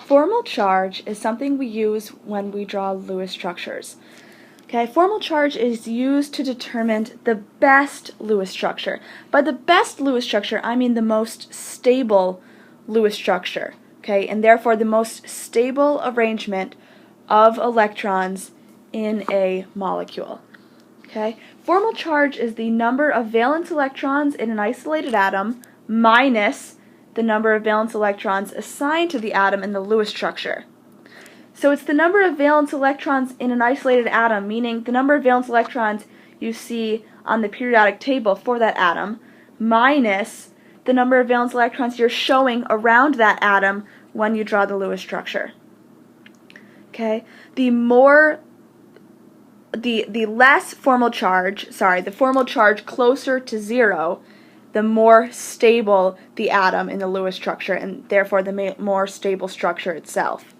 Formal charge is something we use when we draw Lewis structures. Okay, formal charge is used to determine the best Lewis structure. By the best Lewis structure, I mean the most stable Lewis structure. Okay, and therefore the most stable arrangement of electrons in a molecule. Okay, formal charge is the number of valence electrons in an isolated atom minus the number of valence electrons assigned to the atom in the Lewis structure. So it's the number of valence electrons in an isolated atom, meaning the number of valence electrons you see on the periodic table for that atom, minus the number of valence electrons you're showing around that atom when you draw the Lewis structure. Okay? The less formal charge, the formal charge closer to zero, the more stable the atom in the Lewis structure, and therefore the more stable structure itself.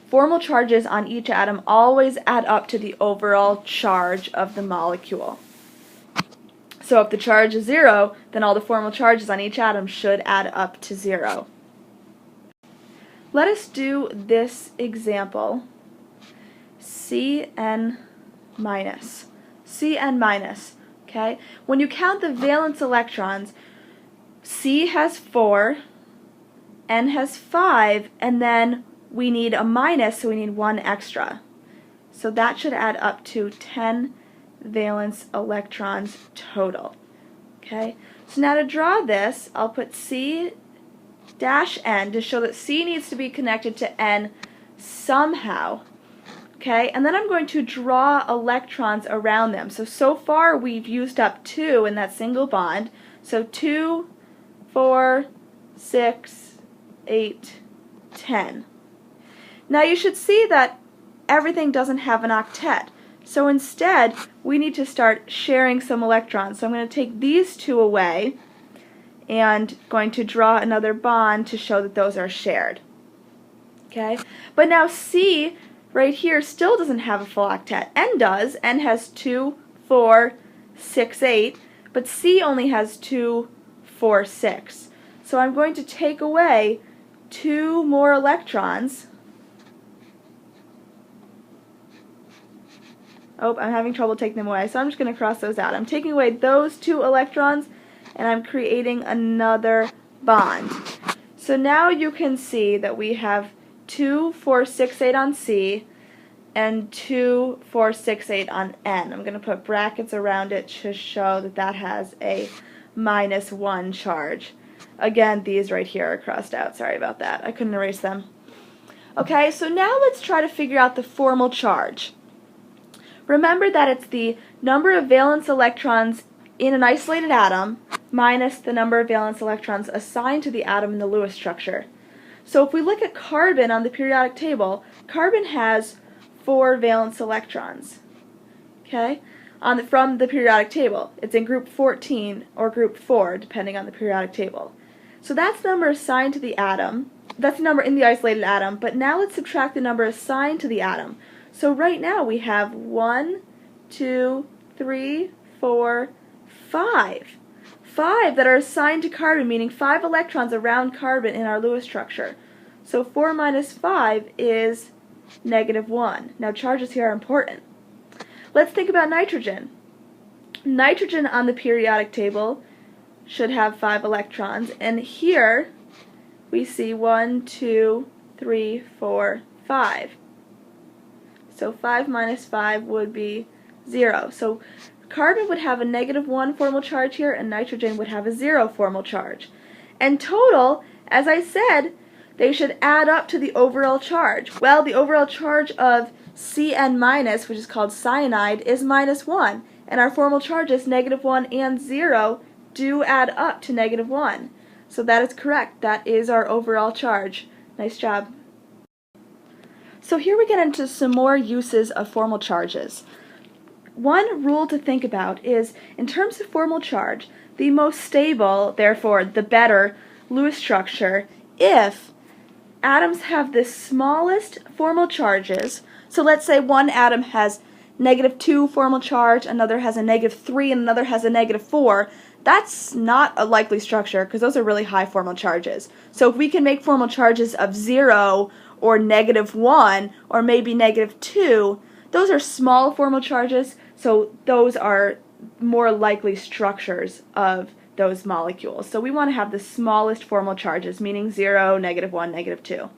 Formal charges on each atom always add up to the overall charge of the molecule. So if the charge is 0, then all the formal charges on each atom should add up to 0. Let us do this example, Cn minus. Cn minus. Okay? When you count the valence electrons, C has 4, N has 5, and then we need a minus, so we need 1 extra. So that should add up to 10 valence electrons total. Okay? So now to draw this, I'll put C dash N to show that C needs to be connected to N somehow. Okay? And then I'm going to draw electrons around them. So far we've used up 2 in that single bond. So 2, 4, 6, 8, 10. Now you should see that everything doesn't have an octet. So instead, we need to start sharing some electrons. So I'm going to take these 2 away and going to draw another bond to show that those are shared. Okay? But now C right here still doesn't have a full octet. N does. N has 2, 4, 6, 8. But C only has 2, 4, 6. So I'm going to take away 2 more electrons. Oh, I'm having trouble taking them away, so I'm just going to cross those out. I'm taking away those 2 electrons, and I'm creating another bond. So now you can see that we have 2, 4, 6, 8 on C, and 2, 4, 6, 8 on N. I'm going to put brackets around it to show that that has a -1 charge. Again, these right here are crossed out. Sorry about that. I couldn't erase them. Okay, so now let's try to figure out the formal charge. Remember that it's the number of valence electrons in an isolated atom minus the number of valence electrons assigned to the atom in the Lewis structure. So if we look at carbon on the periodic table, carbon has 4 valence electrons. Okay? From the periodic table. It's in group 14 or group 4, depending on the periodic table. So that's the number assigned to the atom. That's the number in the isolated atom. But now let's subtract the number assigned to the atom. So right now we have 1, 2, 3, 4, 5. 5 that are assigned to carbon, meaning 5 electrons around carbon in our Lewis structure. So 4 minus 5 is -1. Now charges here are important. Let's think about nitrogen. Nitrogen on the periodic table should have 5 electrons, and here we see 1, 2, 3, 4, 5. So 5 minus 5 would be 0. So carbon would have a -1 formal charge here, and nitrogen would have a 0 formal charge. And total, as I said, they should add up to the overall charge. Well, the overall charge of Cn minus, which is called cyanide, is -1. And our formal charges, -1 and 0, do add up to -1. So that is correct. That is our overall charge. Nice job. So here we get into some more uses of formal charges. One rule to think about is, in terms of formal charge, the most stable, therefore the better, Lewis structure if atoms have the smallest formal charges. So let's say one atom has -2 formal charge, another has a -3, and another has a -4. That's not a likely structure because those are really high formal charges. So if we can make formal charges of 0 or -1 or maybe -2, those are small formal charges, so those are more likely structures of those molecules. So we want to have the smallest formal charges, meaning 0, -1, -2.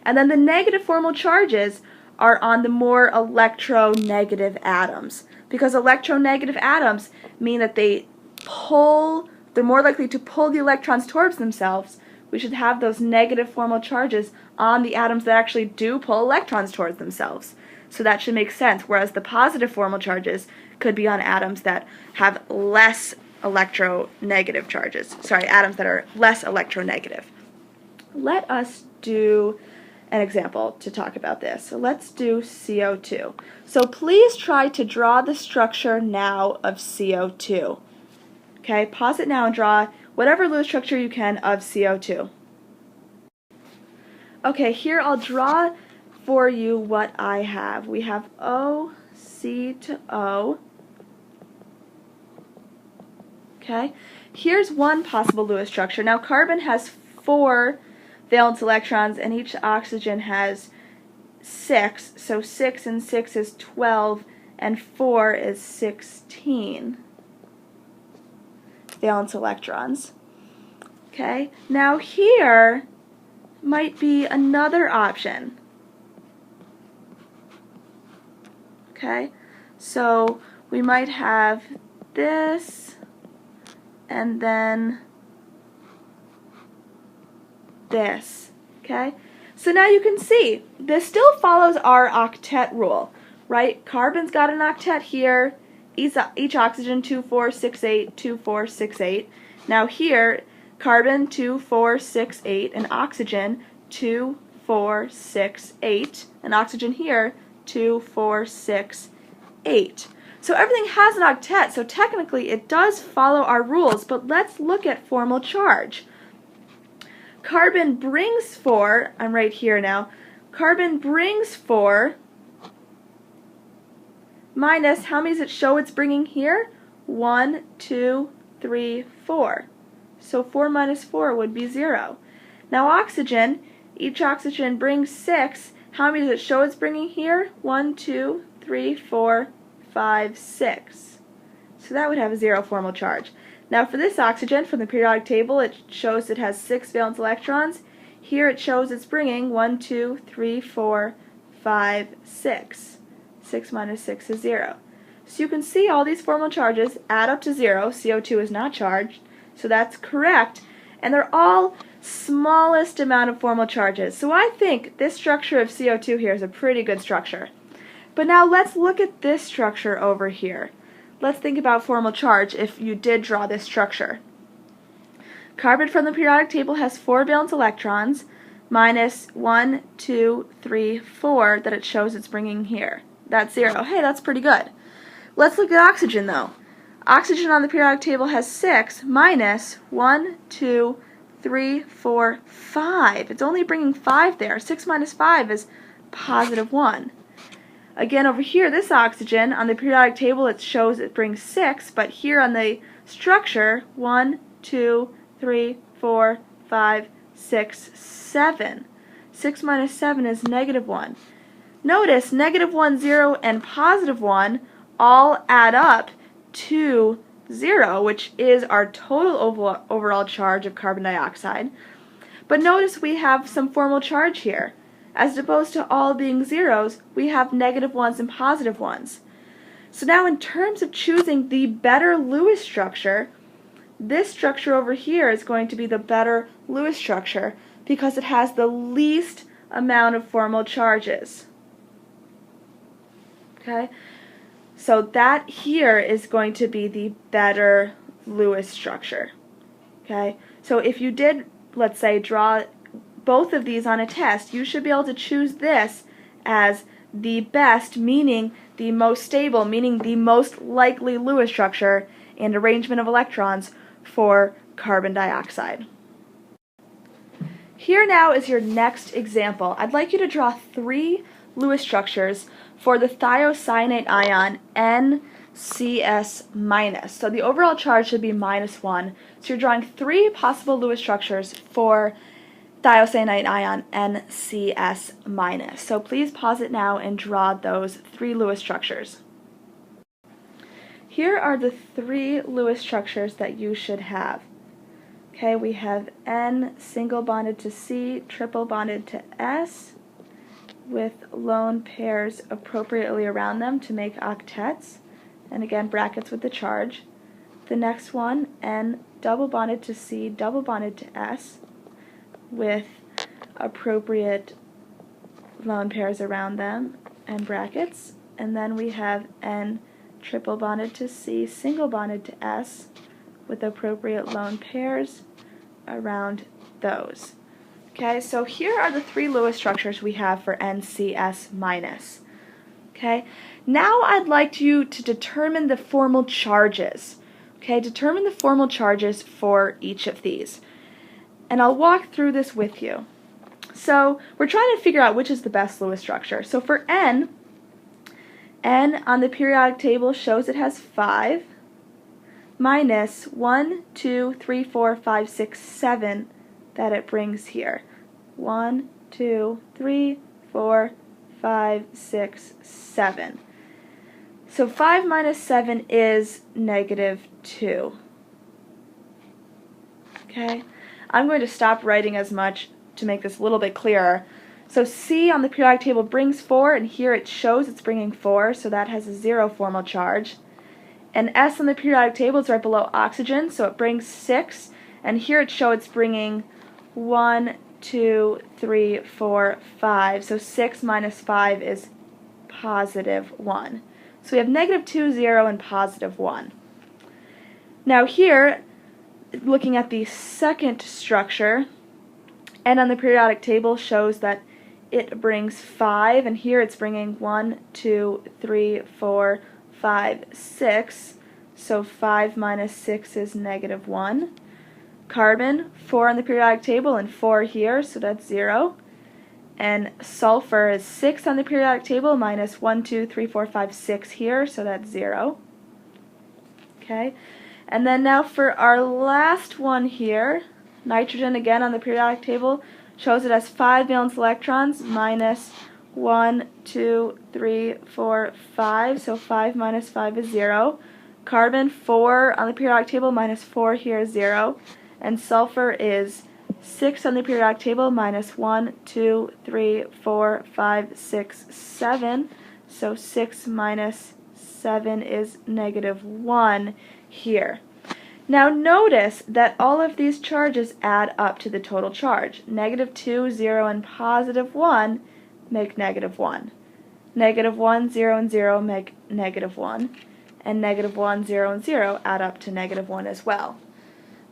And then the negative formal charges are on the more electronegative atoms, because electronegative atoms mean that they're more likely to pull the electrons towards themselves. We should have those negative formal charges on the atoms that actually do pull electrons towards themselves. So that should make sense, whereas the positive formal charges could be on atoms that have less electronegative charges. Sorry, atoms that are less electronegative. Let us do an example to talk about this. So let's do CO2. So please try to draw the structure now of CO2. Okay, pause it now and draw whatever Lewis structure you can of CO2. Okay, here I'll draw for you what I have. We have O, C to O. Okay, here's one possible Lewis structure. Now carbon has 4 valence electrons and each oxygen has 6. So 6 and 6 is 12 and 4 is 16 valence electrons. Okay, now here might be another option. Okay, so we might have this and then this. Okay, so now you can see this still follows our octet rule, right? Carbon's got an octet here, each oxygen 2, 4, 6, 8, 2, 4, 6, 8. Now here, carbon 2, 4, 6, 8, and oxygen 2, 4, 6, 8, and oxygen here 2, 4, 6, 8. So everything has an octet, so technically it does follow our rules, but let's look at formal charge. Carbon brings 4, I'm right here now, carbon brings 4 minus, how many does it show it's bringing here? 1, 2, 3, 4. So 4 minus 4 would be 0. Now oxygen, each oxygen brings 6. How many does it show it's bringing here? 1, 2, 3, 4, 5, 6. So that would have a 0 formal charge. Now for this oxygen, from the periodic table, it shows it has 6 valence electrons. Here it shows it's bringing 1, 2, 3, 4, 5, 6. 6 minus 6 is 0. So you can see all these formal charges add up to 0. CO2 is not charged, so that's correct. And they're all smallest amount of formal charges. So I think this structure of CO2 here is a pretty good structure. But now let's look at this structure over here. Let's think about formal charge if you did draw this structure. Carbon from the periodic table has 4 valence electrons minus 1, 2, 3, 4 that it shows it's bringing here. That's 0. Hey, that's pretty good. Let's look at oxygen though. Oxygen on the periodic table has 6 minus 1, 2, 3, 4, 5. It's only bringing 5 there. 6 minus 5 is positive 1. Again, over here, this oxygen, on the periodic table it shows it brings 6, but here on the structure, 1, 2, 3, 4, 5, 6, 7. 6 minus 7 is negative 1. Notice negative 1, 0, and positive 1 all add up to 0, which is our total overall charge of carbon dioxide. But notice we have some formal charge here. As opposed to all being zeros, we have negative 1s and positive 1s. So now in terms of choosing the better Lewis structure, this structure over here is going to be the better Lewis structure because it has the least amount of formal charges. Okay? So that here is going to be the better Lewis structure. Okay? So if you did, let's say, draw both of these on a test, you should be able to choose this as the best, meaning the most stable, meaning the most likely Lewis structure and arrangement of electrons for carbon dioxide. Here now is your next example. I'd like you to draw 3 Lewis structures for the thiocyanate ion NCS-. So the overall charge should be -1. So you're drawing 3 possible Lewis structures for thiocyanate ion NCS-. So please pause it now and draw those 3 Lewis structures. Here are the 3 Lewis structures that you should have. Okay, we have N single bonded to C, triple bonded to S, with lone pairs appropriately around them to make octets, and again brackets with the charge. The next one, N double bonded to C, double bonded to S, with appropriate lone pairs around them and brackets. And then we have N triple bonded to C, single bonded to S, with appropriate lone pairs around those. Okay, so here are the 3 Lewis structures we have for NCS-. Okay, now I'd like you to determine the formal charges. Okay, determine the formal charges for each of these. And I'll walk through this with you. So we're trying to figure out which is the best Lewis structure. So for N on the periodic table shows it has 5 minus 1, 2, 3, 4, 5, 6, 7 that it brings here. 1, 2, 3, 4, 5, 6, 7. So 5 minus 7 is -2. Okay? I'm going to stop writing as much to make this a little bit clearer. So C on the periodic table brings 4, and here it shows it's bringing 4, so that has a 0 formal charge. And S on the periodic table is right below oxygen, so it brings 6, and here it shows it's bringing 1, 2, 3, 4, 5. So 6 minus 5 is +1. So we have -2, 0, and +1. Now here, looking at the second structure, N on the periodic table shows that it brings 5, and here it's bringing 1, 2, 3, 4, 5, 6. So 5 minus 6 is -1. Carbon, 4 on the periodic table and 4 here, so that's 0. And sulfur is 6 on the periodic table minus 1, 2, 3, 4, 5, 6 here, so that's 0. Okay, and then now for our last one here, nitrogen again on the periodic table shows it has 5 valence electrons minus 1, 2, 3, 4, 5, so 5 minus 5 is 0. Carbon, 4 on the periodic table minus 4 here is 0. And sulfur is 6 on the periodic table minus 1, 2, 3, 4, 5, 6, 7. So 6 minus 7 is -1 here. Now notice that all of these charges add up to the total charge. -2, 0, and +1 make -1. -1, 0, and 0 make -1. And -1, 0, and 0 add up to -1 as well.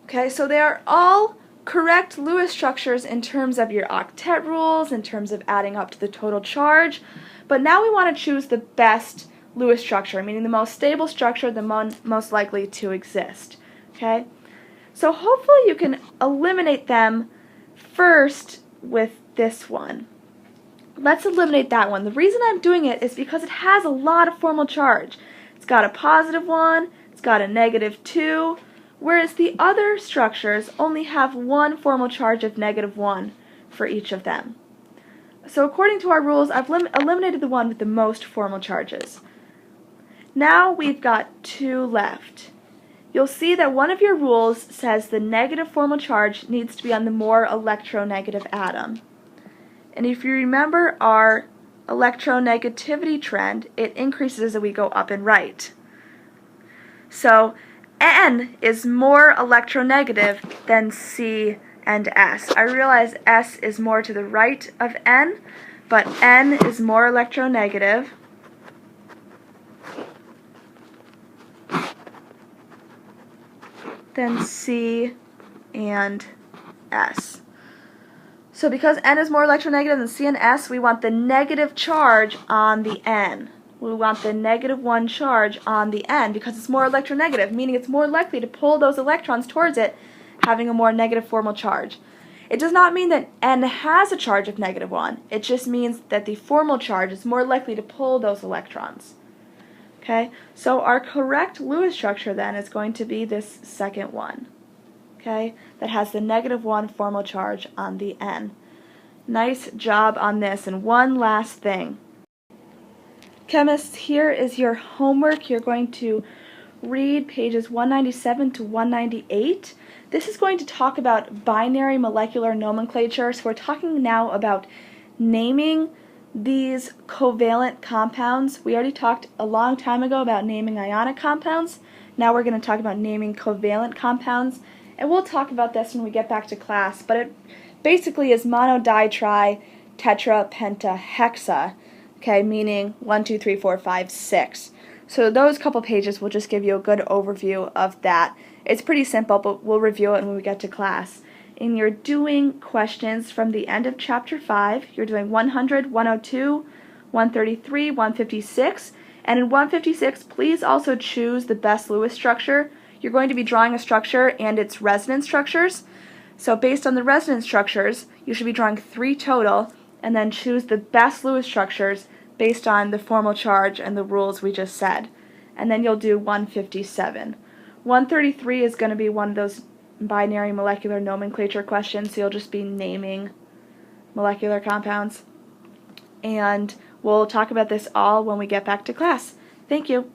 Okay, so they are all correct Lewis structures in terms of your octet rules, in terms of adding up to the total charge, but now we want to choose the best Lewis structure, meaning the most stable structure, the most likely to exist. Okay, so hopefully you can eliminate them first with this one. Let's eliminate that one. The reason I'm doing it is because it has a lot of formal charge. It's got a +1, it's got a -2, whereas the other structures only have one formal charge of -1 for each of them. So according to our rules, I've eliminated the one with the most formal charges. Now we've got 2 left. You'll see that one of your rules says the negative formal charge needs to be on the more electronegative atom. And if you remember our electronegativity trend, it increases as we go up in right. So N is more electronegative than C and S. I realize S is more to the right of N, but N is more electronegative. Than C and S. So because N is more electronegative than C and S, we want the negative charge on the N. We want the -1 charge on the N because it's more electronegative, meaning it's more likely to pull those electrons towards it, having a more negative formal charge. It does not mean that N has a charge of -1. It just means that the formal charge is more likely to pull those electrons. Okay, so our correct Lewis structure then is going to be this second one. okay, that has the -1 formal charge on the N. Nice job on this. And one last thing. Chemists, here is your homework. You're going to read pages 197 to 198. This is going to talk about binary molecular nomenclature. So we're talking now about naming these covalent compounds. We already talked a long time ago about naming ionic compounds. Now we're going to talk about naming covalent compounds. And we'll talk about this when we get back to class. But it basically is mono, di, tri, tetra, penta, hexa. Okay, meaning 1, 2, 3, 4, 5, 6. So those couple pages will just give you a good overview of that. It's pretty simple, but we'll review it when we get to class. And you're doing questions from the end of chapter 5. You're doing 100, 102, 133, 156. And in 156, please also choose the best Lewis structure. You're going to be drawing a structure and its resonance structures. So based on the resonance structures, you should be drawing 3 total, and then choose the best Lewis structures based on the formal charge and the rules we just said. And then you'll do 157. 133 is going to be one of those binary molecular nomenclature questions, so you'll just be naming molecular compounds. And we'll talk about this all when we get back to class. Thank you.